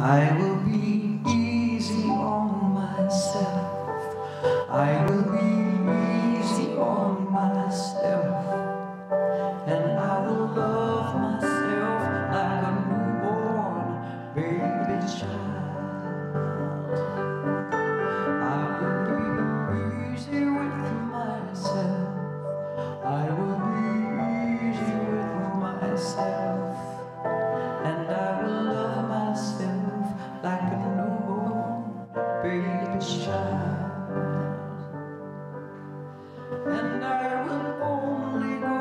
I will be easy on myself. I will be easy on myself. And I will love myself like a newborn baby child. I will be easy with myself. I will be easy with myself. And I will love myself like a newborn baby child. And I will only go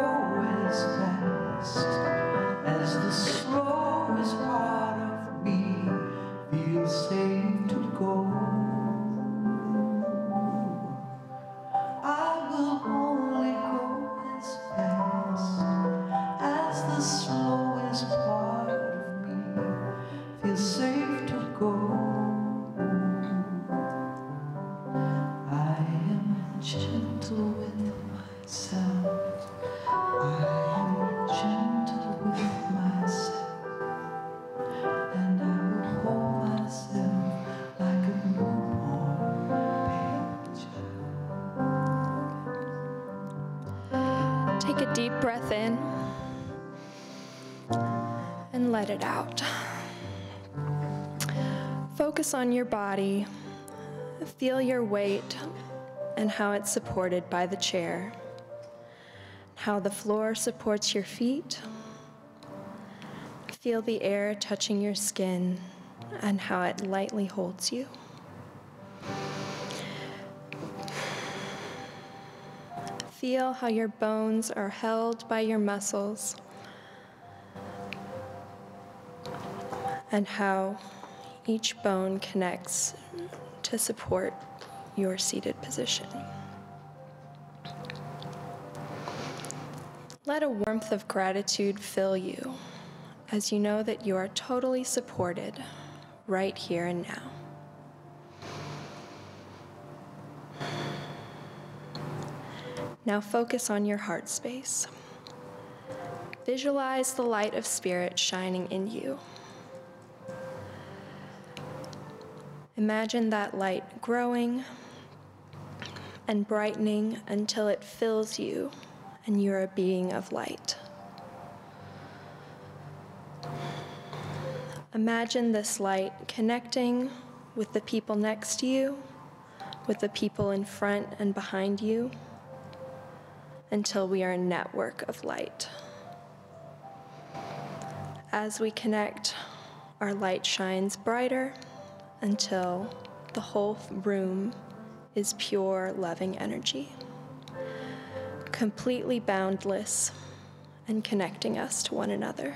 as fast as the slowest part of me feels safe to go. I will only go as fast as the slowest part of me feels safe to go. I am gentle with myself. I am gentle with myself. And I will hold myself like a newborn baby child. Take a deep breath in and let it out. Focus on your body. Feel your weight and how it's supported by the chair, how the floor supports your feet. Feel the air touching your skin and how it lightly holds you. Feel how your bones are held by your muscles and how each bone connects to support your seated position. Let a warmth of gratitude fill you as you know that you are totally supported right here and now. Now focus on your heart space. Visualize the light of spirit shining in you. Imagine that light growing and brightening until it fills you and you're a being of light. Imagine this light connecting with the people next to you, with the people in front and behind you, until we are a network of light. As we connect, our light shines brighter until the whole room is pure, loving energy, completely boundless and connecting us to one another.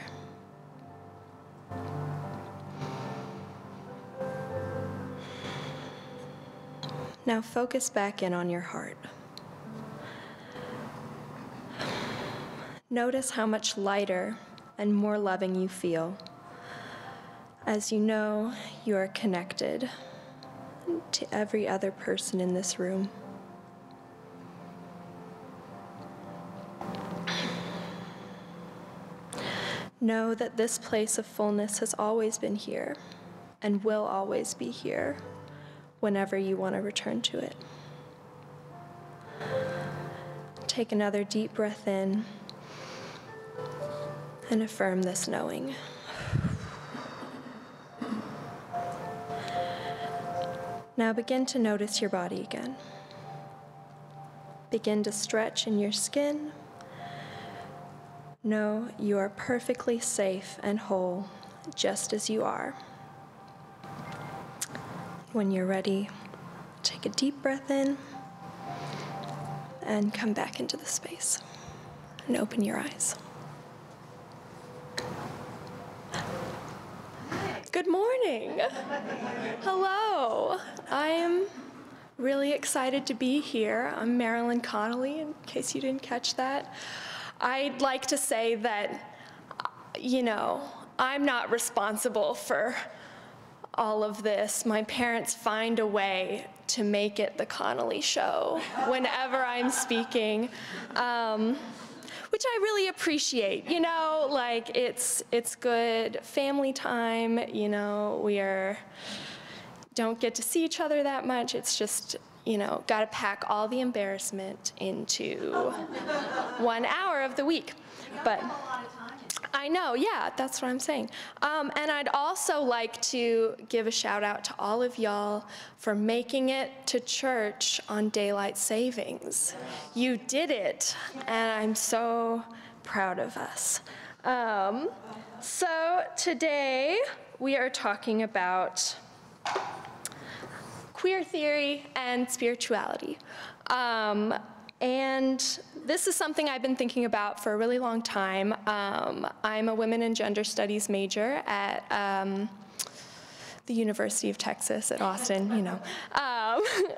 Now focus back in on your heart. Notice how much lighter and more loving you feel as you know you are connected to every other person in this room. Know that this place of fullness has always been here and will always be here whenever you want to return to it. Take another deep breath in and affirm this knowing. Now begin to notice your body again. Begin to stretch in your skin. Know you are perfectly safe and whole, just as you are. When you're ready, take a deep breath in and come back into the space and open your eyes. Good morning. Hello. I am really excited to be here. I'm Marilyn Connelly, in case you didn't catch that. I'd like to say that, I'm not responsible for all of this. My parents find a way to make it the Connelly show whenever I'm speaking. which I really appreciate. You know, like it's good family time. You know, don't get to see each other that much. It's just, you know, got to pack all the embarrassment into 1 hour of the week. But I know, yeah, that's what I'm saying. And I'd also like to give a shout out to all of y'all for making it to church on daylight savings. You did it, and I'm so proud of us. So today we are talking about queer theory and spirituality. And this is something I've been thinking about for a really long time. I'm a women and gender studies major at the University of Texas at Austin, you know.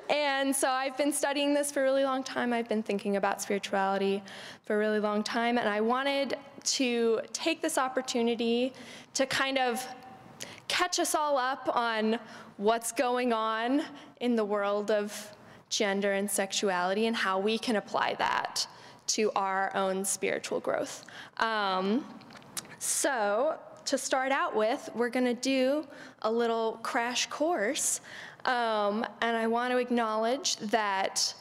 And so I've been studying this for a really long time. I've been thinking about spirituality for a really long time, and I wanted to take this opportunity to kind of catch us all up on what's going on in the world of gender and sexuality and how we can apply that to our own spiritual growth. So to start out with, we're going to do a little crash course, and I want to acknowledge that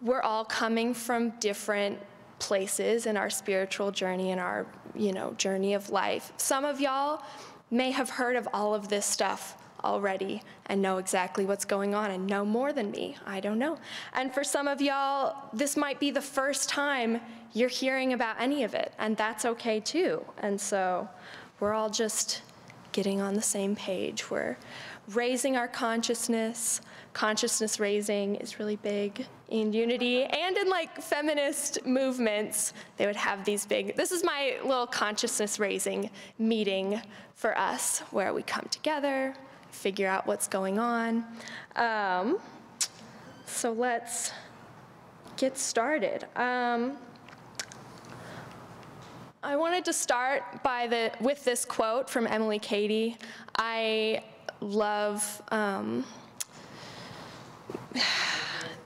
we're all coming from different places in our spiritual journey and our, you know, journey of life. Some of y'all may have heard of all of this stuff already and know exactly what's going on and know more than me. I don't know. And for some of y'all, this might be the first time you're hearing about any of it, and that's okay too. And so we're all just getting on the same page. We're raising our consciousness. Consciousness raising is really big in unity, and in like feminist movements, they would have these big, this is my little consciousness raising meeting for us, where we come together, figure out what's going on. So let's get started. I wanted to start with this quote from Emily Cady. I love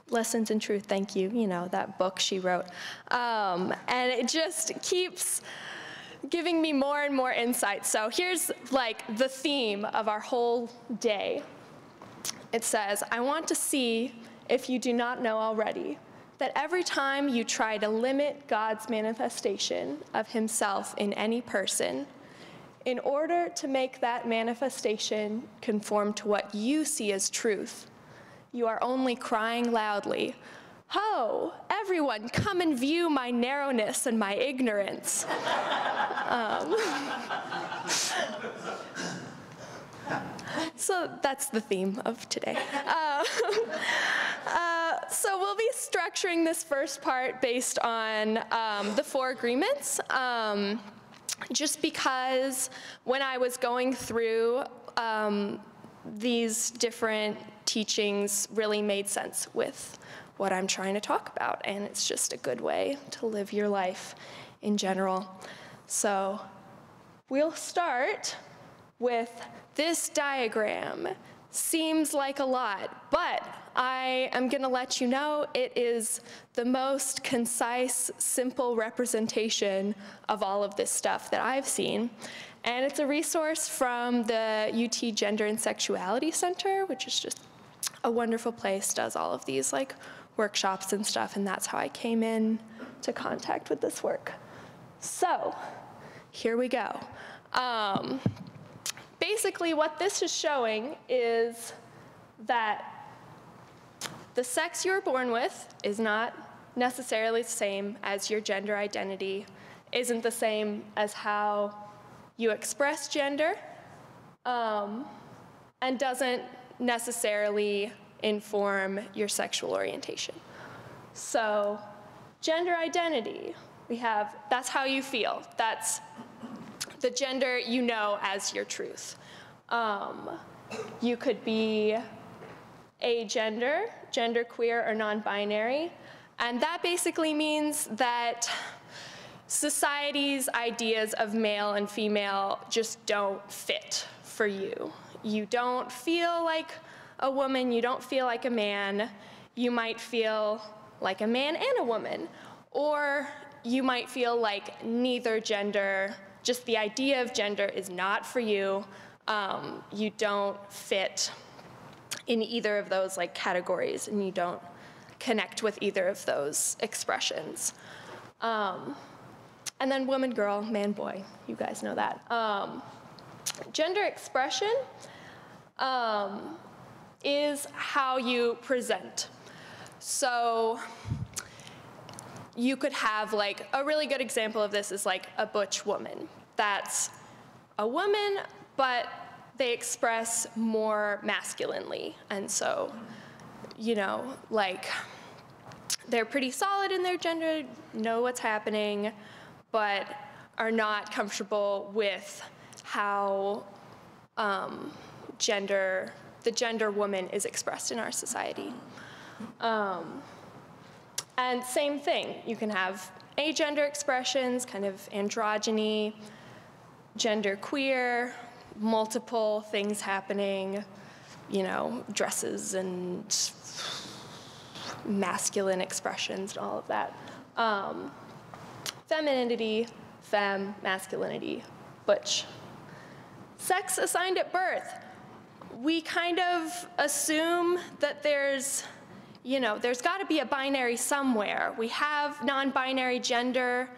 Lessons in Truth, thank you, you know, that book she wrote. And it just keeps giving me more and more insight. So here's like the theme of our whole day. It says, I want to see if you do not know already that every time you try to limit God's manifestation of himself in any person, in order to make that manifestation conform to what you see as truth, you are only crying loudly, "Ho, everyone, come and view my narrowness and my ignorance." So that's the theme of today. So we'll be structuring this first part based on the 4 agreements, just because when I was going through these different teachings really made sense with what I'm trying to talk about, and it's just a good way to live your life in general. So we'll start with this diagram. Seems like a lot, but I am going to let you know it is the most concise, simple representation of all of this stuff that I've seen. And it's a resource from the UT Gender and Sexuality Center, which is just a wonderful place, does all of these like workshops and stuff, and that's how I came in to contact with this work. So here we go. Basically what this is showing is that the sex you were born with is not necessarily the same as your gender identity, isn't the same as how you express gender, and doesn't necessarily inform your sexual orientation. So gender identity, that's how you feel. That's the gender you know as your truth. You could be agender, genderqueer, or non-binary, and that basically means that society's ideas of male and female just don't fit for you. You don't feel like a woman, you don't feel like a man, you might feel like a man and a woman, or you might feel like neither gender, just the idea of gender is not for you. You don't fit in either of those like categories, and you don't connect with either of those expressions. And then woman, girl, man, boy, you guys know that. Gender expression is how you present. So you could have like, a really good example of this is like a butch woman. That's a woman, but they express more masculinely. And so, you know, like, they're pretty solid in their gender, know what's happening, but are not comfortable with how the gender woman is expressed in our society. And same thing, you can have agender expressions, kind of androgyny, gender queer, multiple things happening, you know, dresses and masculine expressions and all of that. Femininity, femme, masculinity, butch. Sex assigned at birth. We kind of assume that there's got to be a binary somewhere. We have non-binary gender,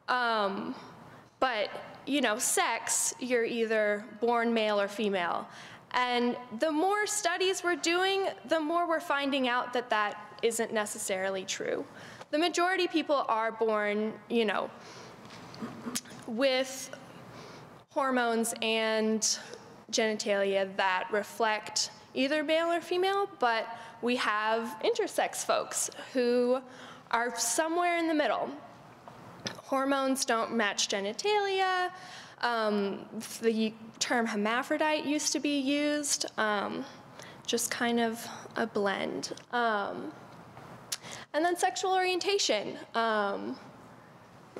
but, you know, sex, you're either born male or female. And the more studies we're doing, the more we're finding out that that isn't necessarily true. The majority of people are born, you know, with hormones and genitalia that reflect either male or female, but we have intersex folks who are somewhere in the middle. Hormones don't match genitalia. The term hermaphrodite used to be used, just kind of a blend. And then sexual orientation,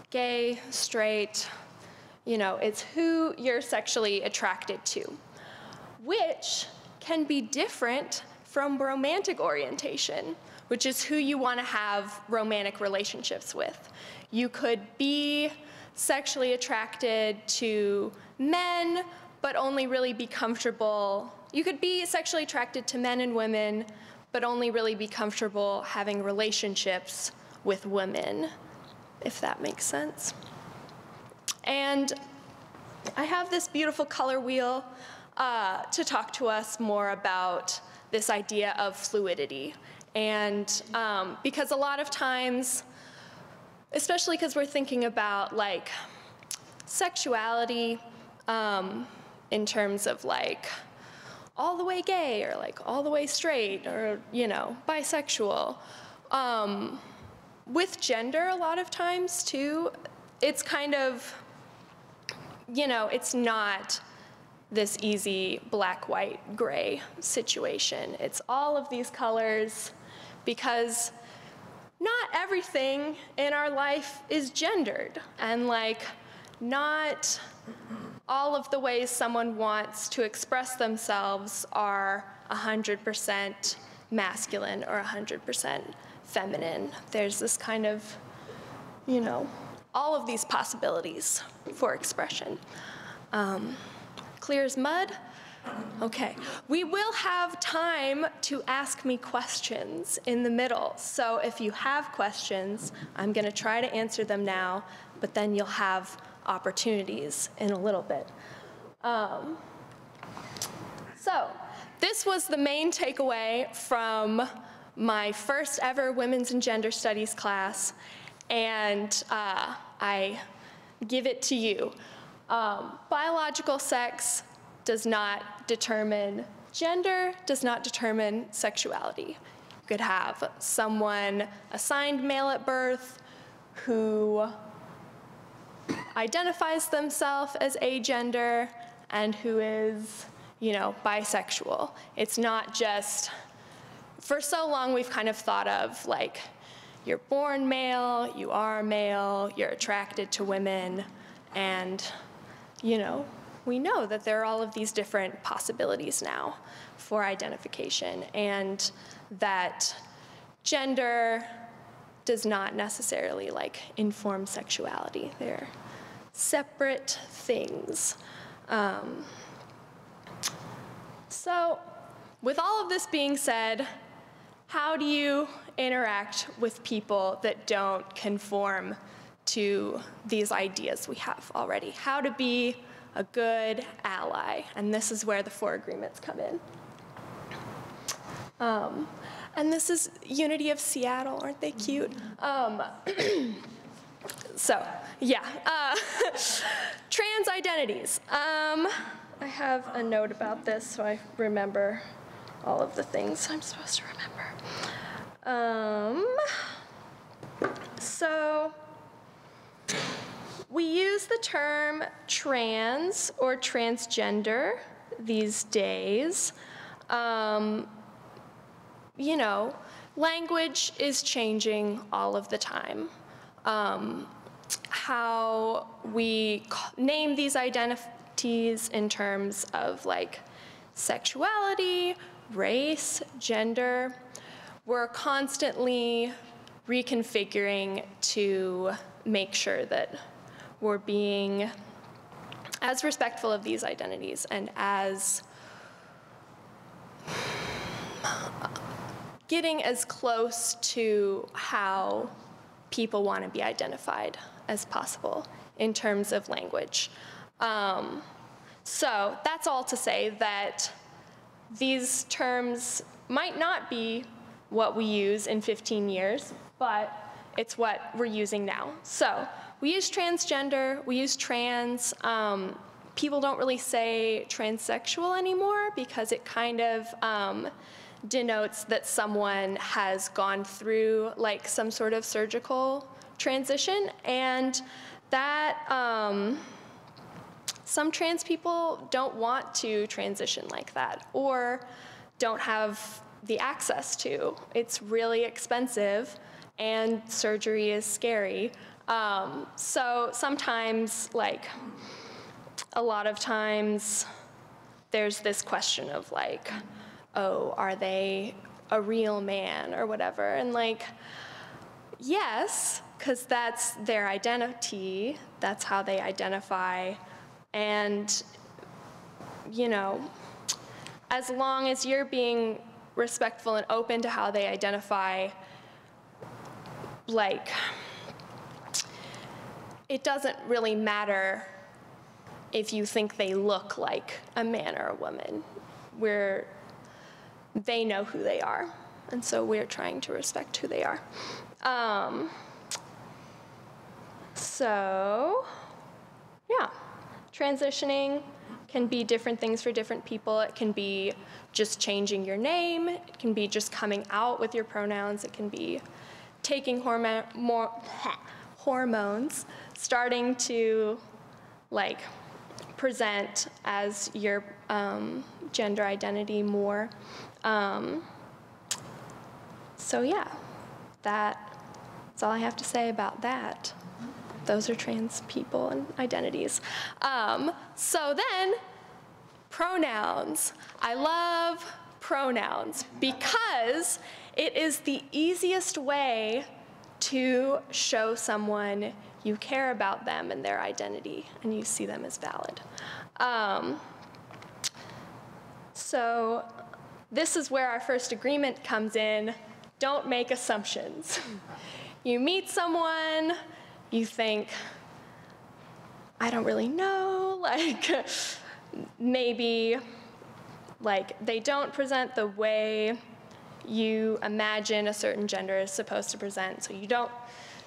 gay, straight, you know, it's who you're sexually attracted to, which can be different from romantic orientation, which is who you want to have romantic relationships with. You could be sexually attracted to men, but only really be comfortable. You could be sexually attracted to men and women, but only really be comfortable having relationships with women, if that makes sense. And I have this beautiful color wheel to talk to us more about this idea of fluidity. And because a lot of times, especially because we're thinking about like sexuality in terms of like all the way gay or like all the way straight or, you know, bisexual. With gender, a lot of times too, it's kind of, you know, it's not this easy black, white, gray situation. It's all of these colors because not everything in our life is gendered, and like not all of the ways someone wants to express themselves are 100% masculine or 100% feminine. There's this kind of, you know, all of these possibilities for expression. Clear as mud? Okay. We will have time to ask me questions in the middle. So if you have questions, I'm going to try to answer them now, but then you'll have opportunities in a little bit. So this was the main takeaway from my first ever Women's and Gender Studies class, and I give it to you. Biological sex does not determine gender, does not determine sexuality. You could have someone assigned male at birth who identifies themselves as agender and who is, you know, bisexual. It's not just, for so long we've kind of thought of like, you're born male, you are male, you're attracted to women, and, you know, we know that there are all of these different possibilities now for identification, and that gender does not necessarily like inform sexuality. They're separate things. So with all of this being said, how do you interact with people that don't conform to these ideas we have already? How to be a good ally? And this is where the 4 agreements come in. And this is Unity of Seattle, aren't they cute? So, yeah. Trans identities. I have a note about this so I remember all of the things I'm supposed to remember. So, we use the term trans or transgender these days. You know, language is changing all of the time. How we name these identities in terms of like sexuality, race, gender, we're constantly reconfiguring to make sure that we're being as respectful of these identities and as getting as close to how people want to be identified as possible in terms of language. So that's all to say that these terms might not be what we use in 15 years, but it's what we're using now. So we use transgender, we use trans. People don't really say transsexual anymore because it kind of denotes that someone has gone through like some sort of surgical transition, and that some trans people don't want to transition like that or don't have the access to. It's really expensive and surgery is scary. So sometimes, like a lot of times, there's this question of like, oh, are they a real man or whatever? And like, yes, because that's their identity, that's how they identify. And, you know, as long as you're being respectful and open to how they identify, like, it doesn't really matter if you think they look like a man or a woman. They know who they are, and so we're trying to respect who they are. So, yeah, transitioning can be different things for different people. It can be just changing your name. It can be just coming out with your pronouns. It can be taking hormones, starting to like present as your gender identity more. So yeah, that's all I have to say about that. Those are trans people and identities. So then, pronouns. I love pronouns because it is the easiest way to show someone you care about them and their identity and you see them as valid. So this is where our first agreement comes in. Don't make assumptions. You meet someone, you think, I don't really know, like maybe like they don't present the way you imagine a certain gender is supposed to present, so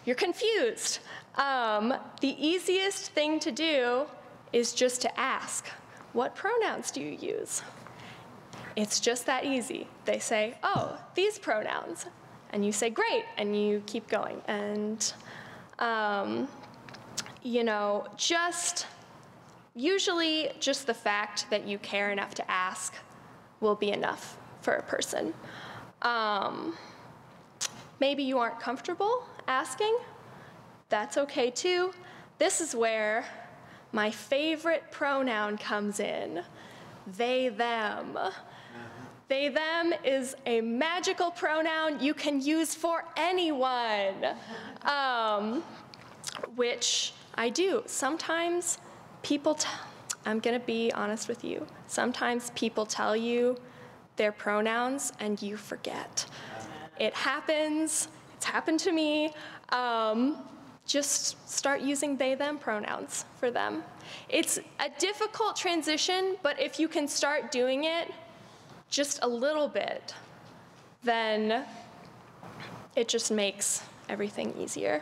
you're confused. The easiest thing to do is just to ask, what pronouns do you use? It's just that easy. They say, oh, these pronouns. And you say, great, and you keep going. And, you know, usually just the fact that you care enough to ask will be enough for a person. Maybe you aren't comfortable asking. That's okay too. This is where my favorite pronoun comes in. They, them. They, them is a magical pronoun you can use for anyone, which I do. Sometimes people, I'm gonna be honest with you, sometimes people tell you their pronouns and you forget. It happens, it's happened to me. Just start using they, them pronouns for them. It's a difficult transition, but if you can start doing it just a little bit, then it just makes everything easier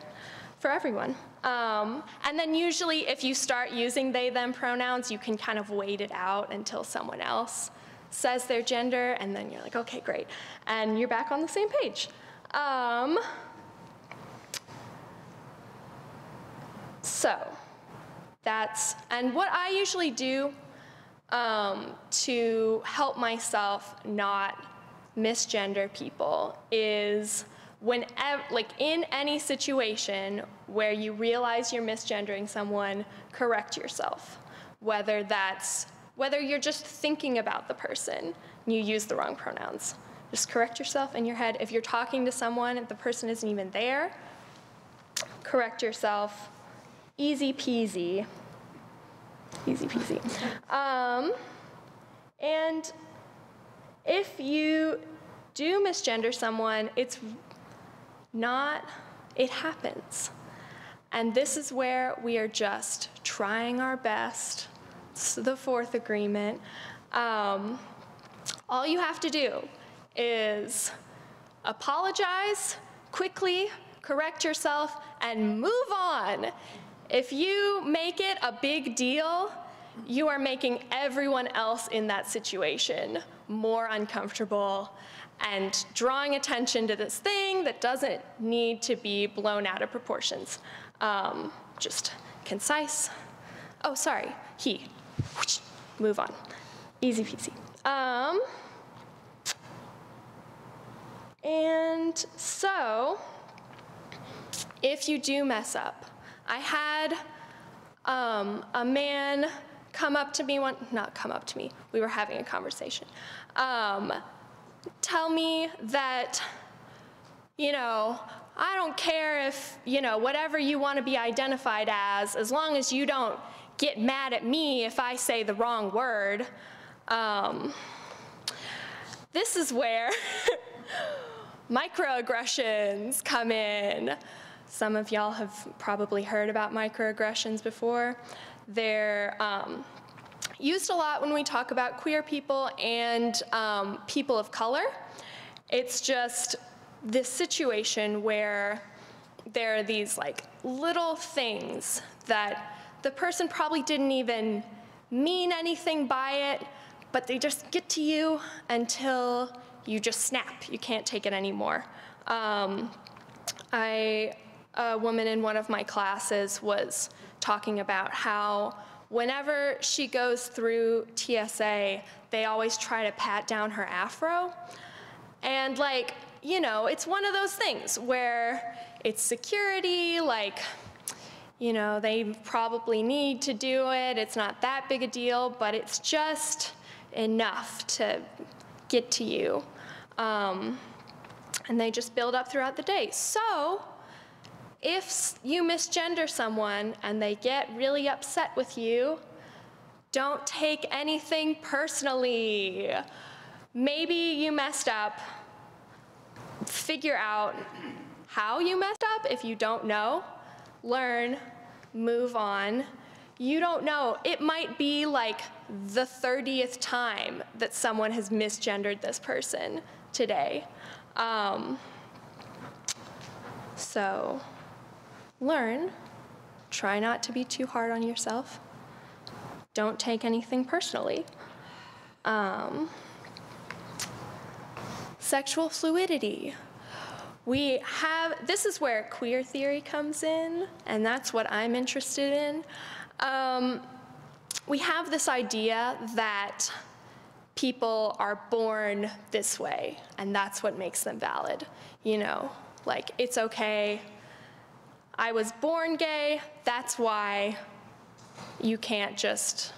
for everyone. And then usually if you start using they, them pronouns, you can kind of wait it out until someone else says their gender, and then you're like, okay, great. And you're back on the same page. So that's, and what I usually do to help myself not misgender people is whenever, like in any situation where you realize you're misgendering someone, correct yourself. Whether you're just thinking about the person and you use the wrong pronouns. Just correct yourself in your head. If you're talking to someone and the person isn't even there, correct yourself. Easy peasy. Easy peasy. And if you do misgender someone, it happens. And this is where we are just trying our best. It's the fourth agreement. All you have to do is apologize quickly, correct yourself, and move on. If you make it a big deal, you are making everyone else in that situation more uncomfortable and drawing attention to this thing that doesn't need to be blown out of proportions. Just concise. Oh, sorry, he. Move on. Easy peasy. And so, if you do mess up, I had a man come up to me, not come up to me, we were having a conversation, tell me that, I don't care if, whatever you want to be identified as long as you don't get mad at me if I say the wrong word. This is where microaggressions come in. Some of y'all have probably heard about microaggressions before. They're used a lot when we talk about queer people and people of color. It's just this situation where there are these like little things that the person probably didn't even mean anything by it, but they just get to you until you just snap. You can't take it anymore. A woman in one of my classes was talking about how whenever she goes through TSA, they always try to pat down her afro. And it's one of those things where it's security, they probably need to do it. It's not that big a deal, but it's just enough to get to you. And they just build up throughout the day. So if you misgender someone and they get really upset with you, don't take anything personally. Maybe you messed up. Figure out how you messed up. If you don't know, learn, move on. You don't know. It might be like the 30th time that someone has misgendered this person today. So learn, try not to be too hard on yourself. Don't take anything personally. Sexual fluidity. This is where queer theory comes in, and that's what I'm interested in. We have this idea that people are born this way, and that's what makes them valid. It's okay. I was born gay, that's why you can't just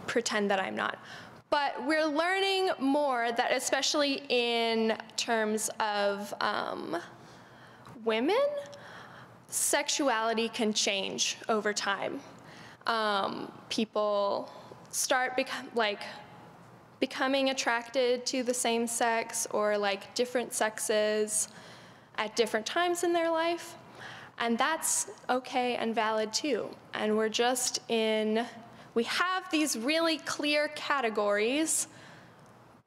pretend that I'm not. But we're learning more that, especially in terms of women, sexuality can change over time. People start becoming attracted to the same sex or like different sexes at different times in their life. And that's okay and valid too. And we have these really clear categories,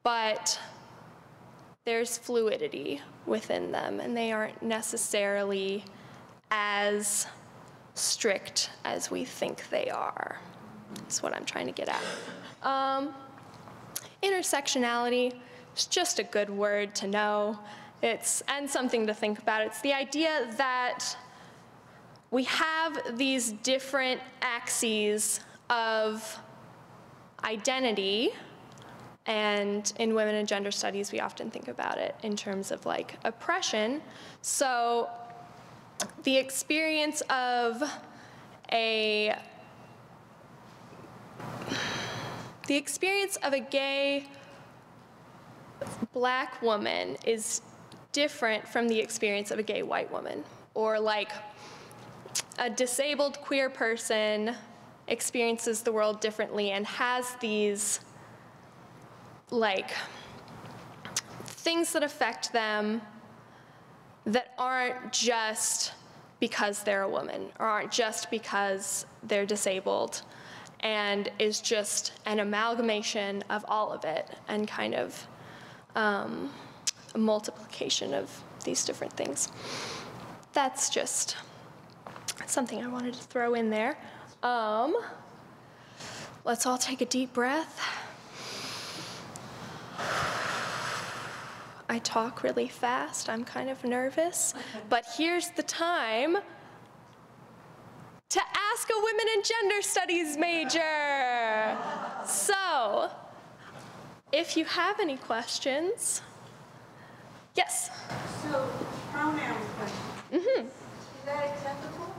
but there's fluidity within them, and they aren't necessarily as strict as we think they are. That's what I'm trying to get at. Intersectionality is just a good word to know. And something to think about. It's the idea that we have these different axes of identity, and in women and gender studies, we often think about it in terms of like oppression. So the experience of a gay black woman is different from the experience of a gay white woman, or like a disabled queer person experiences the world differently and has these like things that affect them that aren't just because they're a woman or aren't just because they're disabled, and is just an amalgamation of all of it and kind of a multiplication of these different things. That's just something I wanted to throw in there. Let's all take a deep breath. I talk really fast. I'm kind of nervous. But here's the time to ask a women and gender studies major. So, if you have any questions. Yes? So, pronoun question. Is that acceptable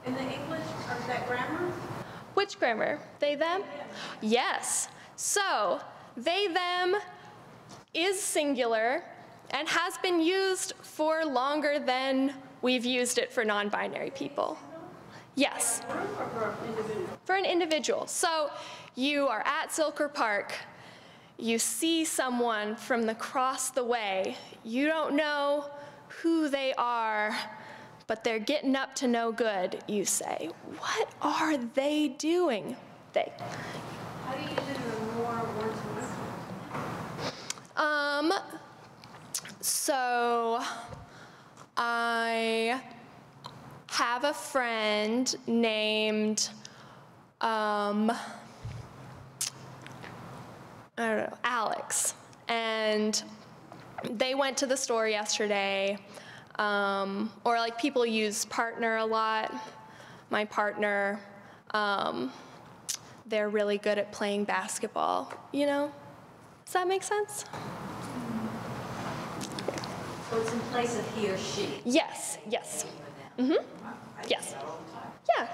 in the English, or is that grammar? Which grammar? They, them? Yes. So, they, them is singular and has been used for longer than we've used it for non-binary people. Yes. For a group or for an individual? For an individual. So, you are at Zilker Park. You see someone from across the way. You don't know who they are, but they're getting up to no good. You say, what are they doing? They. How do you use it in more words and lessons? So I have a friend named, I don't know, Alex, and they went to the store yesterday, or like people use partner a lot. My partner, they're really good at playing basketball, you know? Does that make sense? So it's in place of he or she? Yes, yes. Mm-hmm. Yes. Yeah.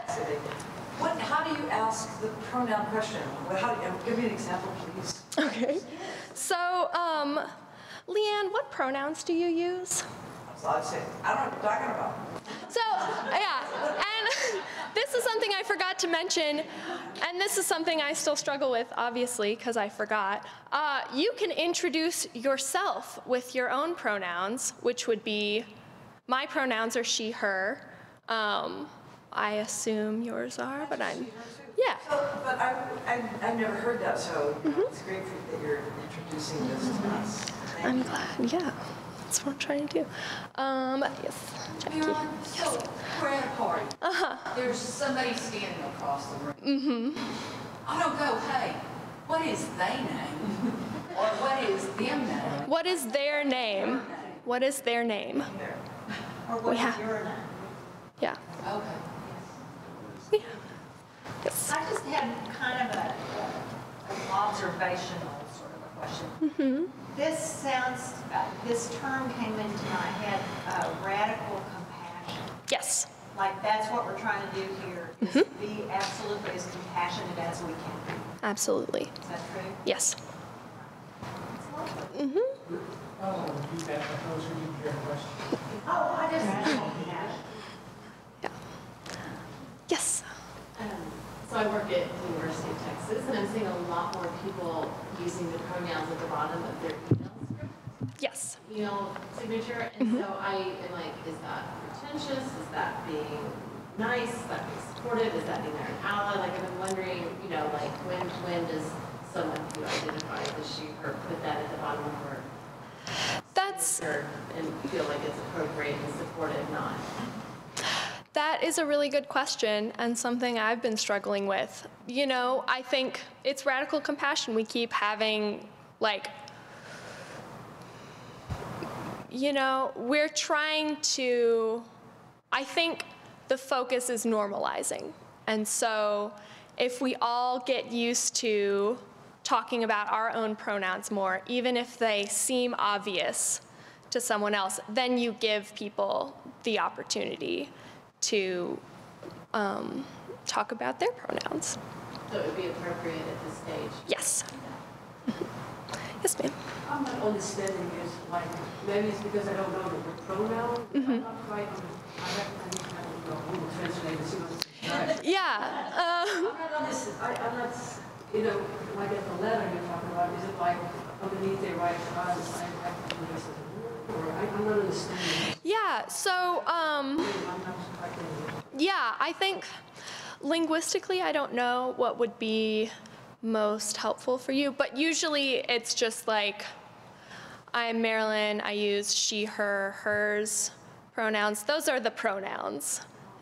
How do you ask the pronoun question? Give me an example, please. Okay. So, Leanne, what pronouns do you use? So I'd say, I don't know what you're talking about. So, yeah, and this is something I forgot to mention, and this is something I still struggle with, obviously, because I forgot. You can introduce yourself with your own pronouns, which would be, my pronouns are she, her. I assume yours are, but I'm, yeah. So, but I've never heard that, so it's great that you're introducing this to us. I'm glad, yeah. That's what I'm trying to do. Yes, Jackie. Marilyn, so we're at a party. There's somebody standing across the room. I don't go, hey, what is they name? Or what is them name? What is their name? What is their name? Or what is your name? Yeah. Okay. Yeah. Yes. I just had kind of an observational sort of a question. This term came into my head, radical compassion. Yes. Like that's what we're trying to do here, is be absolutely as compassionate as we can be. Absolutely. Is that true? Yes. Oh, repeat that for those who didn't hear the question. Oh, I just. Yeah. Yes. So I work at the University of Texas, and I'm seeing a lot more people using the pronouns at the bottom of their email script. Yes. Email signature, and so I am like, is that pretentious? Is that being nice? Is that being supportive? Is that being an ally? Like, I've been wondering, you know, like, when does someone who identifies as she, her, put that at the bottom of her signature and feel like it's appropriate and supportive, not? That is a really good question and something I've been struggling with. You know, I think it's radical compassion. We keep having, like, you know, we're trying to, I think the focus is normalizing. And so if we all get used to talking about our own pronouns more, even if they seem obvious to someone else, then you give people the opportunity to talk about their pronouns. So it would be appropriate at this stage? Yes. Yes, ma'am. I'm not understanding is like, maybe it's because I don't know the pronoun. I'm not quite, I recognize Google Translate and see what's Yeah. I'm not on this, I'm not, you know, like at the letter you're talking about, is it like underneath they write us, I recognize it, or I'm not understanding. Yeah, so, I'm not quite getting it. yeah, I think linguistically, I don't know what would be most helpful for you, but usually it's just like, I'm Marilyn, I use she, her, hers pronouns. Those are the pronouns.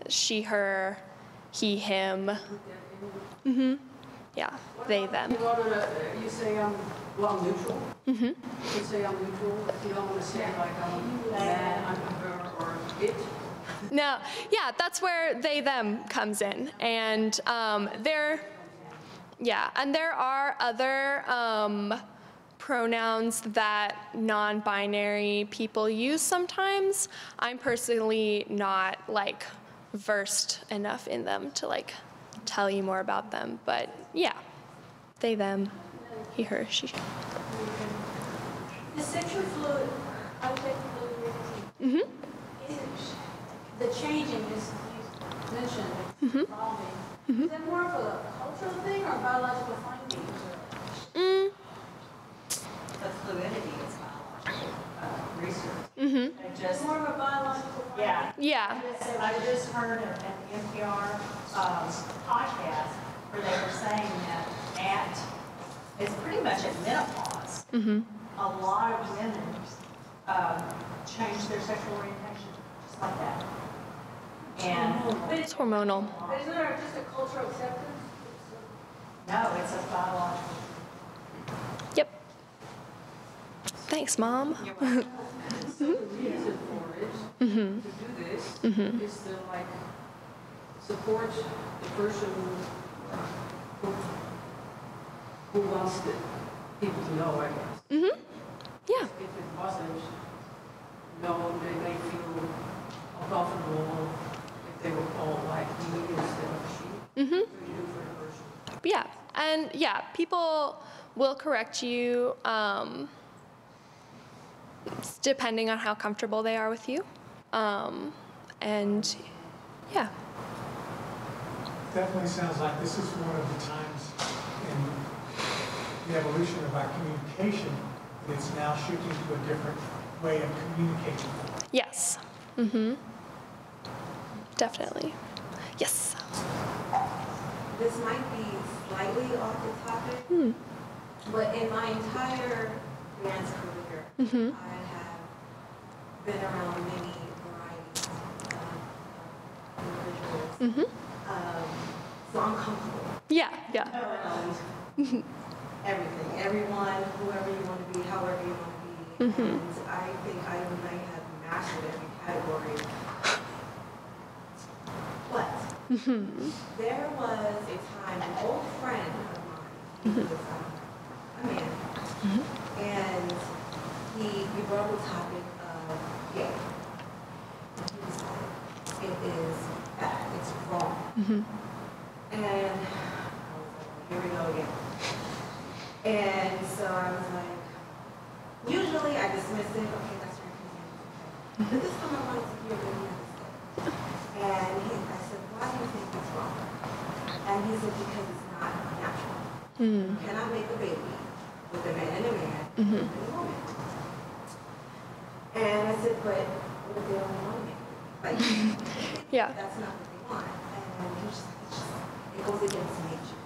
She, her, he, him. Yeah, they, them. You say well, I'm neutral. You say I'm neutral. If you don't want to say like I'm man, I'm her, or it. No, yeah, that's where they, them comes in. And there are other pronouns that non-binary people use sometimes. I'm personally not like versed enough in them to like tell you more about them, but yeah, they, them, he, her, she. The sexual fluid, I would take fluidity. Is the changing is you mentioned evolving. Is that more of a cultural thing or a biological finding? The fluidity is biological research. It's more of a biological finding. Yeah. I just heard an NPR podcast where they were saying that it's pretty much at menopause, a lot of women change their sexual orientation just like that. And It's hormonal. But isn't there just a cultural acceptance? no, it's a biological. Yep. Thanks, Mom. So the reason for it to do this is to like support the person who wants the people to know, I guess. Yeah. If it wasn't, no, they may feel uncomfortable if they were called like me instead of she. What do you do for the person? Yeah. And yeah, people will correct you depending on how comfortable they are with you. And yeah. Definitely sounds like this is one of the times in the evolution of our communication that it's now shifting to a different way of communicating. Yes. Definitely. Yes. This might be slightly off the topic, but in my entire dance career, I have been around many varieties of individuals. So I'm comfortable. Yeah. Everything, everyone, whoever you want to be, however you want to be. And I think I might have mastered every category. But there was a time, an old friend of mine, he was a man, and we brought up the topic of gay. He was like, it is bad, it's wrong. And I was like, here we go again. And so I was like, you I dismissed it. Okay, that's your opinion. Okay. But this time I wanted to hear what he had to say. And I said, why do you think it's wrong? And he said, because it's not natural. You cannot make a baby with a man and a man and a woman. And I said, but what if they don't want to make a baby? Like, Yeah. that's not what they want. And he was just like, it goes against nature.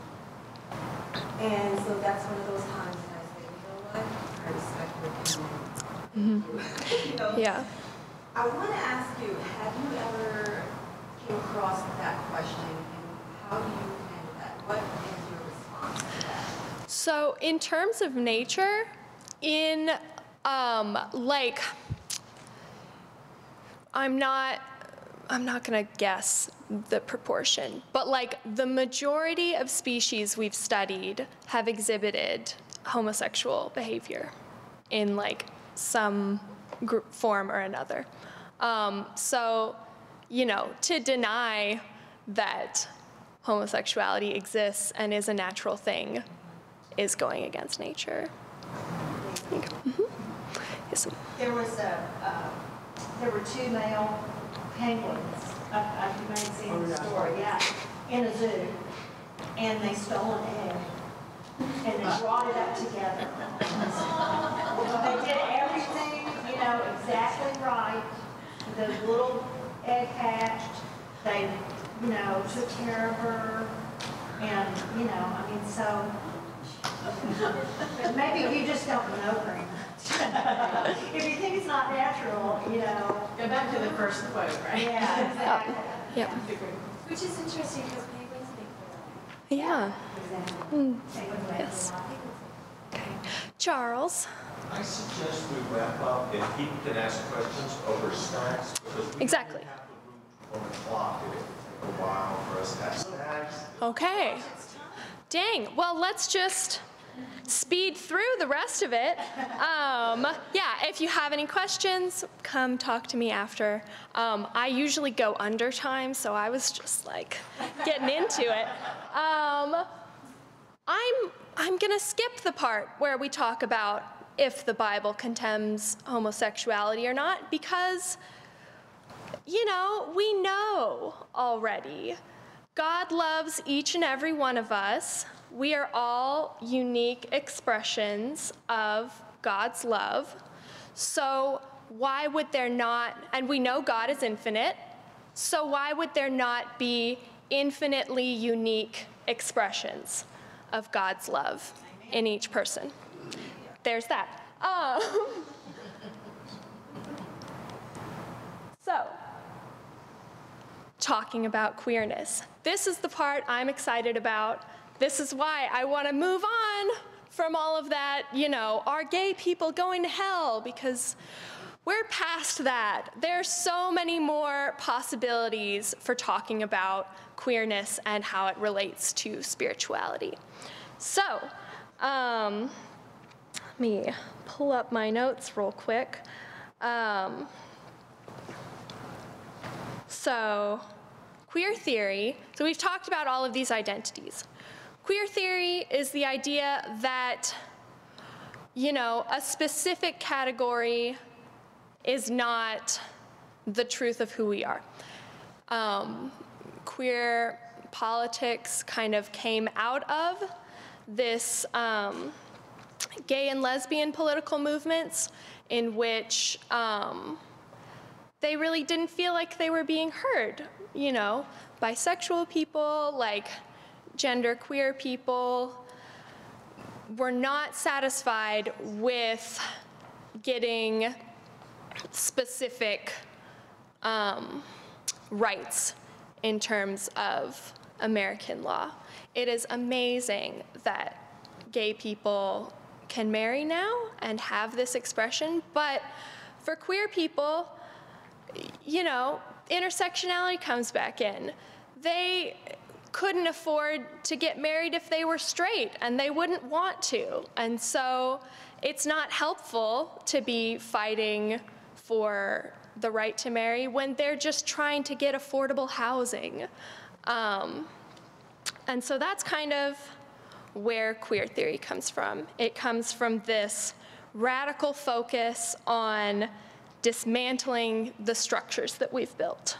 And so that's one of those times that I say, you know what? I respect your opinion. You know? Yeah. I want to ask you, have you ever came across that question, and how do you handle that? What is your response to that? So in terms of nature, in like, I'm not gonna guess the proportion, but like the majority of species we've studied have exhibited homosexual behavior in like some group form or another. So, you know, to deny that homosexuality exists and is a natural thing is going against nature. Yes. There were two male penguins, you may have seen the story, yeah, in a zoo, and they stole an egg, and they brought it up together. They did everything, you know, exactly right. The little egg hatched, they, you know, took care of her, and, you know, I mean, so, but maybe you just don't know very much. If you think it's not natural, you know. Go back to the first quote, right? Yeah, exactly. Yeah. Which is interesting because penguins think they're Yeah. Exactly. Yes. Okay. Charles. I suggest we wrap up and people can ask questions over snacks because we Exactly. only have the room 1 o'clock and it will take a while for us to have snacks. Okay. Dang. Well, let's just speed through the rest of it. Yeah, if you have any questions, come talk to me after. I usually go under time, so I was just like getting into it. I'm gonna skip the part where we talk about if the Bible condemns homosexuality or not, because, you know, we know already. God loves each and every one of us. We are all unique expressions of God's love. So why would there not, and we know God is infinite, so why would there not be infinitely unique expressions of God's love in each person? There's that. So, talking about queerness. This is the part I'm excited about. This is why I want to move on from all of that, you know, are gay people going to hell? Because we're past that. There's so many more possibilities for talking about queerness and how it relates to spirituality. So, let me pull up my notes real quick. So, queer theory, so we've talked about all of these identities. Queer theory is the idea that, you know, a specific category is not the truth of who we are. Queer politics kind of came out of this gay and lesbian political movements in which they really didn't feel like they were being heard. You know, bisexual people, like genderqueer people, were not satisfied with getting specific rights in terms of American law. It is amazing that gay people can marry now and have this expression, but for queer people, you know, intersectionality comes back in. They couldn't afford to get married if they were straight, and they wouldn't want to. And so it's not helpful to be fighting for the right to marry when they're just trying to get affordable housing. And so that's kind of where queer theory comes from. It comes from this radical focus on dismantling the structures that we've built.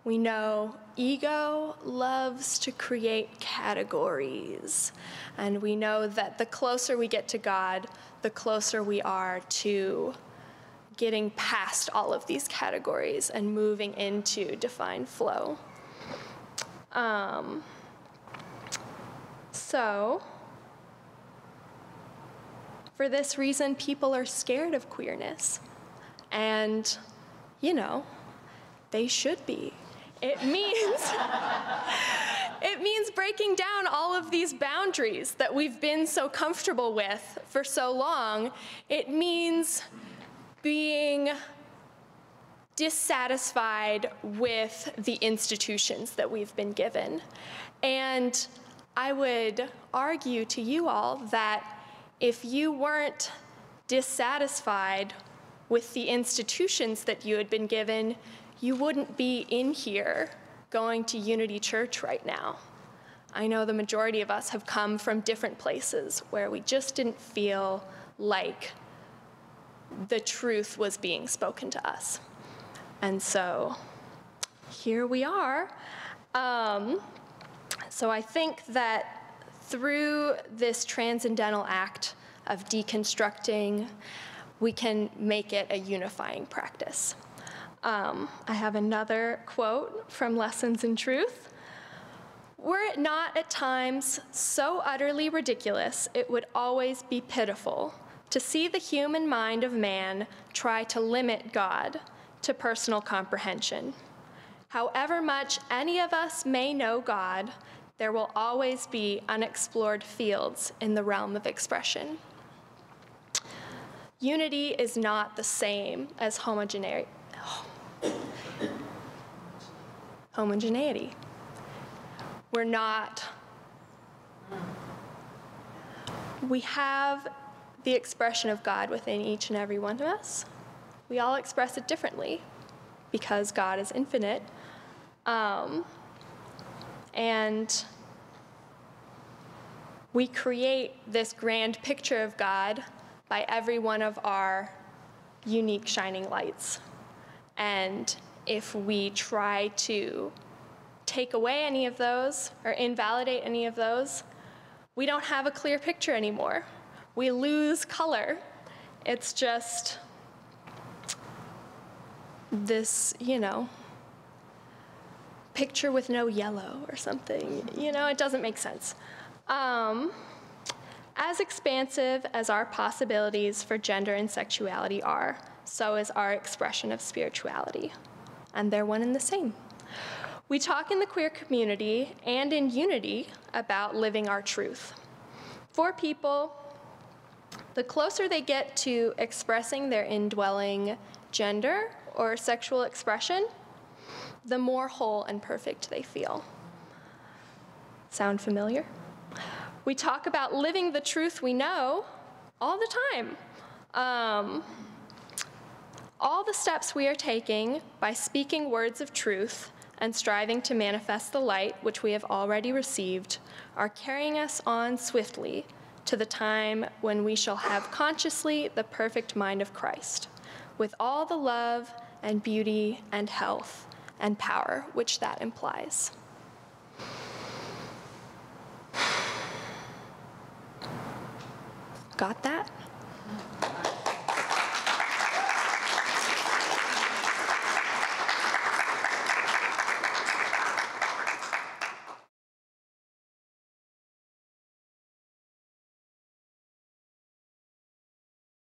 We know ego loves to create categories, and we know that the closer we get to God, the closer we are to getting past all of these categories and moving into defined flow. So, for this reason, people are scared of queerness. And, you know, they should be. It means breaking down all of these boundaries that we've been so comfortable with for so long. It means being dissatisfied with the institutions that we've been given. And I would argue to you all that if you weren't dissatisfied with the institutions that you had been given, you wouldn't be in here going to Unity Church right now. I know the majority of us have come from different places where we just didn't feel like the truth was being spoken to us. And so here we are. So I think that through this transcendental act of deconstructing, we can make it a unifying practice. I have another quote from Lessons in Truth. Were it not at times so utterly ridiculous, it would always be pitiful to see the human mind of man try to limit God to personal comprehension. However much any of us may know God, there will always be unexplored fields in the realm of expression. Unity is not the same as homogeneity. We have the expression of God within each and every one of us. We all express it differently because God is infinite. And we create this grand picture of God by every one of our unique shining lights. And if we try to take away any of those or invalidate any of those, we don't have a clear picture anymore. We lose color. It's just this, picture with no yellow or something. It doesn't make sense. As expansive as our possibilities for gender and sexuality are, so is our expression of spirituality. And they're one and the same. We talk in the queer community and in Unity about living our truth. For people, the closer they get to expressing their indwelling gender or sexual expression, the more whole and perfect they feel. Sound familiar? We talk about living the truth we know all the time. All the steps we are taking by speaking words of truth and striving to manifest the light which we have already received are carrying us on swiftly to the time when we shall have consciously the perfect mind of Christ, with all the love and beauty and health and power which that implies. Got that?